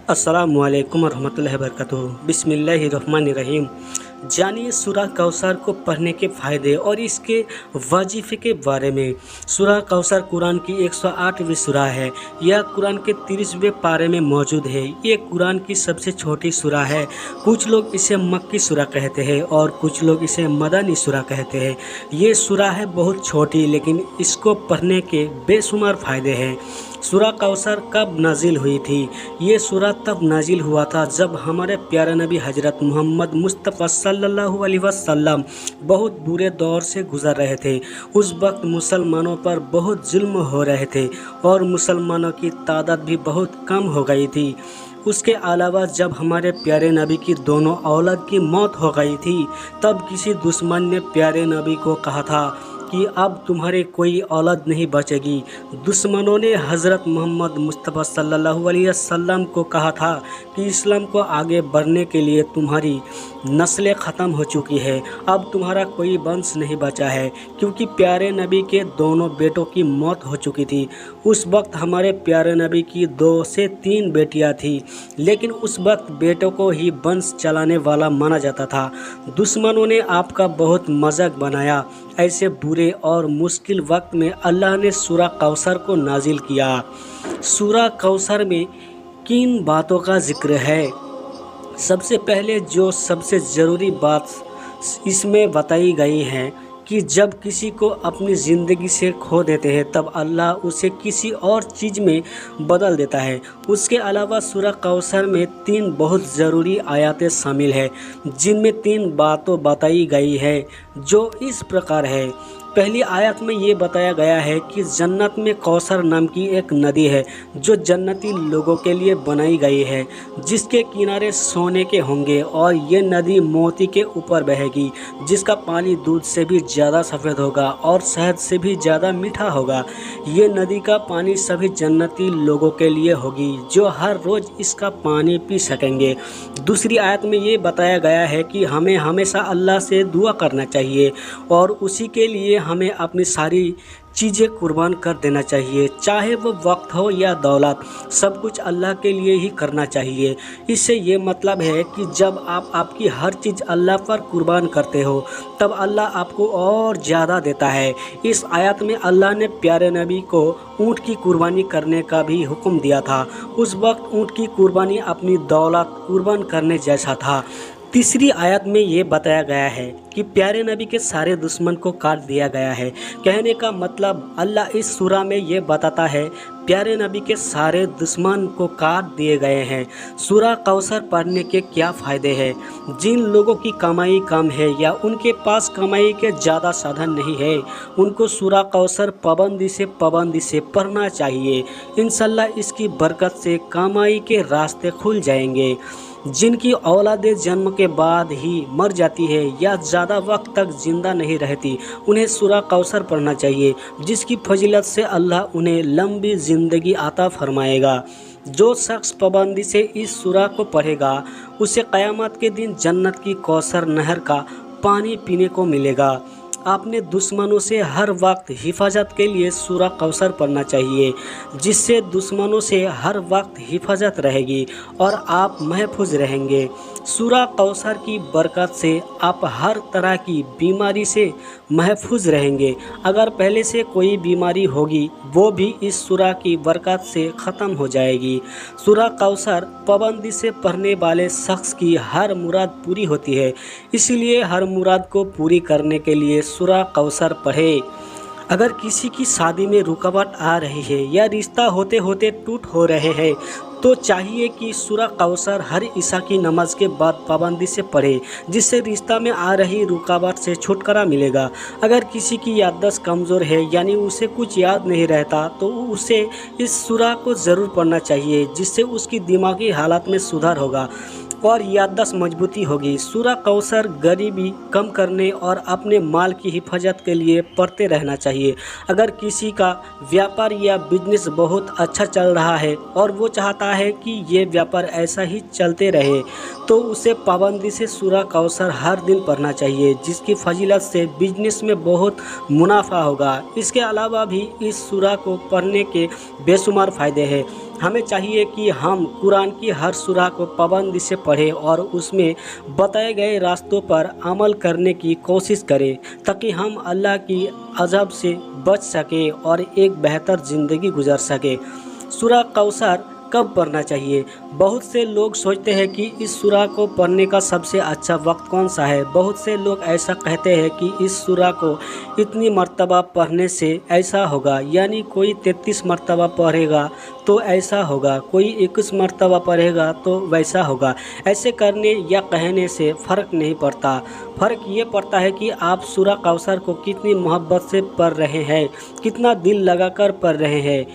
अस्सलामुअलैकुम वरहमतुल्लाहि वबरकातुहू। बिस्मिल्लाहिर्रहमानिर्रहीम। जानिए सूरह कौसर को पढ़ने के फ़ायदे और इसके वजीफ़े के बारे में। सूरह कौसर कुरान की 108वीं सूरह है। यह कुरान के 30वें पारे में मौजूद है। ये कुरान की सबसे छोटी सूरह है। कुछ लोग इसे मक्की सूरह कहते हैं और कुछ लोग इसे मदनी सूरह कहते हैं। ये सूरह है बहुत छोटी, लेकिन इसको पढ़ने के बेशुमार फ़ायदे हैं। सूरह कौसर कब नाजिल हुई थी? ये सूरह तब नाजिल हुआ था जब हमारे प्यारे नबी हज़रत मोहम्मद मुस्तफ़ा सल्लल्लाहु अलैहि वसल्लम बहुत बुरे दौर से गुज़र रहे थे। उस वक्त मुसलमानों पर बहुत जुल्म हो रहे थे और मुसलमानों की तादाद भी बहुत कम हो गई थी। उसके अलावा जब हमारे प्यारे नबी की दोनों औलाद की मौत हो गई थी, तब किसी दुश्मन ने प्यारे नबी को कहा था कि अब तुम्हारे कोई औलाद नहीं बचेगी। दुश्मनों ने हज़रत मोहम्मद मुस्तफ़ा सल्लल्लाहु अलैहि वसल्लम को कहा था कि इस्लाम को आगे बढ़ने के लिए तुम्हारी नस्लें ख़त्म हो चुकी है, अब तुम्हारा कोई वंश नहीं बचा है, क्योंकि प्यारे नबी के दोनों बेटों की मौत हो चुकी थी। उस वक्त हमारे प्यारे नबी की 2 से 3 बेटियां थीं, लेकिन उस वक्त बेटों को ही वंश चलाने वाला माना जाता था। दुश्मनों ने आपका बहुत मजाक बनाया। ऐसे बुरे और मुश्किल वक्त में अल्लाह ने सूरह कौसर को नाजिल किया। सूरह कौसर में किन बातों का जिक्र है? सबसे पहले जो सबसे ज़रूरी बात इसमें बताई गई है कि जब किसी को अपनी ज़िंदगी से खो देते हैं तब अल्लाह उसे किसी और चीज़ में बदल देता है। उसके अलावा सूरह कौसर में 3 बहुत ज़रूरी आयतें शामिल हैं, जिनमें 3 बातें बताई गई है जो इस प्रकार है। पहली आयत में ये बताया गया है कि जन्नत में कौसर नाम की एक नदी है जो जन्नती लोगों के लिए बनाई गई है, जिसके किनारे सोने के होंगे और ये नदी मोती के ऊपर बहेगी, जिसका पानी दूध से भी ज़्यादा सफ़ेद होगा और शहद से भी ज़्यादा मीठा होगा। ये नदी का पानी सभी जन्नती लोगों के लिए होगी जो हर रोज़ इसका पानी पी सकेंगे। दूसरी आयत में ये बताया गया है कि हमें हमेशा अल्लाह से दुआ करना चाहिए और उसी के लिए हमें अपनी सारी चीज़ें कुर्बान कर देना चाहिए, चाहे वो वक्त हो या दौलत, सब कुछ अल्लाह के लिए ही करना चाहिए। इससे ये मतलब है कि जब आप आपकी हर चीज़ अल्लाह पर कुर्बान करते हो तब अल्लाह आपको और ज़्यादा देता है। इस आयत में अल्लाह ने प्यारे नबी को ऊँट की कुर्बानी करने का भी हुक्म दिया था। उस वक्त ऊँट की कुर्बानी अपनी दौलत कुर्बान करने जैसा था। तीसरी आयत में ये बताया गया है कि प्यारे नबी के सारे दुश्मन को काट दिया गया है। कहने का मतलब अल्लाह इस सूरह में ये बताता है प्यारे नबी के सारे दुश्मन को काट दिए गए हैं। सूरह कौसर पढ़ने के क्या फ़ायदे हैं? जिन लोगों की कमाई कम है या उनके पास कमाई के ज़्यादा साधन नहीं है, उनको सूरह कौसर पाबंदी से पढ़ना चाहिए। इंशाअल्लाह इसकी बरकत से कमाई के रास्ते खुल जाएंगे। जिनकी औलादें जन्म के बाद ही मर जाती है या ज़्यादा वक्त तक ज़िंदा नहीं रहती, उन्हें सूरह कौसर पढ़ना चाहिए, जिसकी फजीलत से अल्लाह उन्हें लंबी ज़िंदगी अता फरमाएगा। जो शख्स पाबंदी से इस सूरह को पढ़ेगा उसे क़यामत के दिन जन्नत की कौसर नहर का पानी पीने को मिलेगा। आपने दुश्मनों से हर वक्त हिफाजत के लिए सूरह कौसर पढ़ना चाहिए, जिससे दुश्मनों से हर वक्त हिफाजत रहेगी और आप महफूज रहेंगे। सूरह कौसर की बरकत से आप हर तरह की बीमारी से महफूज रहेंगे। अगर पहले से कोई बीमारी होगी वो भी इस सूरह की बरकत से ख़त्म हो जाएगी। सूरह कौसर पाबंदी से पढ़ने वाले शख्स की हर मुराद पूरी होती है, इसलिए हर मुराद को पूरी करने के लिए सूरह कौसर पढ़े। अगर किसी की शादी में रुकावट आ रही है या रिश्ता होते होते टूट हो रहे हैं तो चाहिए कि सूरह कौसर हर ईशा की नमाज के बाद पाबंदी से पढ़े, जिससे रिश्ता में आ रही रुकावट से छुटकारा मिलेगा। अगर किसी की याददाश्त कमज़ोर है यानी उसे कुछ याद नहीं रहता तो उसे इस सूरह को ज़रूर पढ़ना चाहिए, जिससे उसकी दिमागी हालत में सुधार होगा और याददाश्त मजबूती होगी। सूरह कौसर गरीबी कम करने और अपने माल की हिफाजत के लिए पढ़ते रहना चाहिए। अगर किसी का व्यापार या बिजनेस बहुत अच्छा चल रहा है और वो चाहता है कि ये व्यापार ऐसा ही चलते रहे तो उसे पाबंदी से सूरा कौसर हर दिन पढ़ना चाहिए, जिसकी फजीलत से बिजनेस में बहुत मुनाफा होगा। इसके अलावा भी इस सूरा को पढ़ने के बेशुमार फ़ायदे हैं। हमें चाहिए कि हम कुरान की हर सूरा को पाबंदी से पढ़ें और उसमें बताए गए रास्तों पर अमल करने की कोशिश करें, ताकि हम अल्लाह की अज़ब से बच सकें और एक बेहतर ज़िंदगी गुजार सकें। सूरा कौसर कब पढ़ना चाहिए? बहुत से लोग सोचते हैं कि इस सूरा को पढ़ने का सबसे अच्छा वक्त कौन सा है। बहुत से लोग ऐसा कहते हैं कि इस सूरा को इतनी मर्तबा पढ़ने से ऐसा होगा, यानी कोई 33 मर्तबा पढ़ेगा तो ऐसा होगा, कोई 21 मर्तबा पढ़ेगा तो वैसा होगा। ऐसे करने या कहने से फ़र्क नहीं पड़ता। फ़र्क ये पड़ता है कि आप सूरा कौसर को कितनी मोहब्बत से पढ़ रहे हैं, कितना दिल लगाकर पढ़ रहे हैं,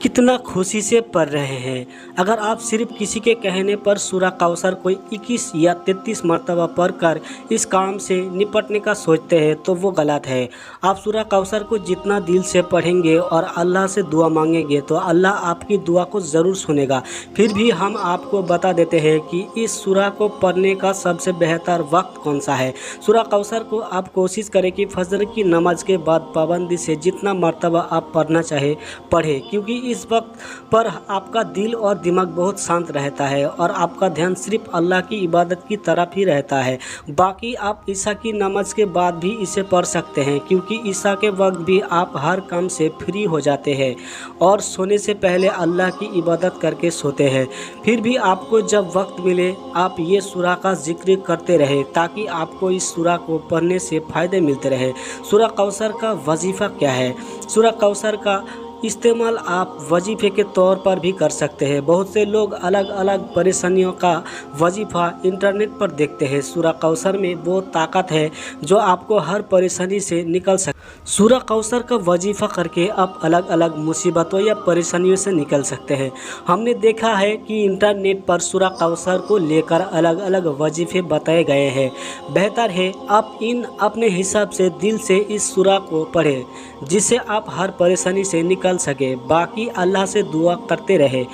कितना खुशी से पढ़ रहे हैं। अगर आप सिर्फ किसी के कहने पर सूरा कौसर को 21 या 33 मरतबा पढ़कर इस काम से निपटने का सोचते हैं तो वो गलत है। आप सूरा कौसर को जितना दिल से पढ़ेंगे और अल्लाह से दुआ मांगेंगे तो अल्लाह आपकी दुआ को ज़रूर सुनेगा। फिर भी हम आपको बता देते हैं कि इस सूरा को पढ़ने का सबसे बेहतर वक्त कौन सा है। सूरा कौसर को आप कोशिश करें कि फजर की नमाज के बाद पाबंदी से जितना मरतबा आप पढ़ना चाहे पढ़ें, क्योंकि इस वक्त पर आपका दिल और दिमाग बहुत शांत रहता है और आपका ध्यान सिर्फ अल्लाह की इबादत की तरफ ही रहता है। बाकी आप ईशा की नमाज के बाद भी इसे पढ़ सकते हैं, क्योंकि ईशा के वक्त भी आप हर काम से फ्री हो जाते हैं और सोने से पहले अल्लाह की इबादत करके सोते हैं। फिर भी आपको जब वक्त मिले आप ये सूरा का जिक्र करते रहे, ताकि आपको इस सूरा को पढ़ने से फ़ायदे मिलते रहे। सूरा कौसर का वजीफ़ा क्या है? सूरा कौसर का इस्तेमाल आप वजीफ़े के तौर पर भी कर सकते हैं। बहुत से लोग अलग अलग परेशानियों का वजीफ़ा इंटरनेट पर देखते हैं। सूरा कौसर में वो ताकत है जो आपको हर परेशानी से निकल सके। सूरा कौसर का वजीफ़ा करके आप अलग अलग मुसीबतों या परेशानियों से निकल सकते हैं। हमने देखा है कि इंटरनेट पर सूरा कौसर को लेकर अलग अलग वजीफ़े बताए गए हैं। बेहतर है आप इन अपने हिसाब से दिल से इस सूरा को पढ़ें, जिससे आप हर परेशानी से निकल सके। बाकी अल्लाह से दुआ करते रहे,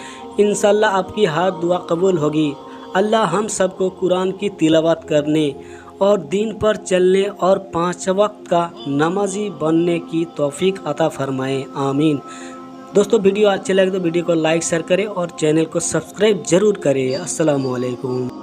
इंशाअल्लाह आपकी हर दुआ कबूल होगी। अल्लाह हम सबको कुरान की तिलावत करने और दीन पर चलने और 5 वक्त का नमाजी बनने की तौफीक अता फरमाए, आमीन। दोस्तों वीडियो अच्छे लगे तो वीडियो को लाइक शेयर करें और चैनल को सब्सक्राइब ज़रूर करें। अस्सलामु अलैकुम।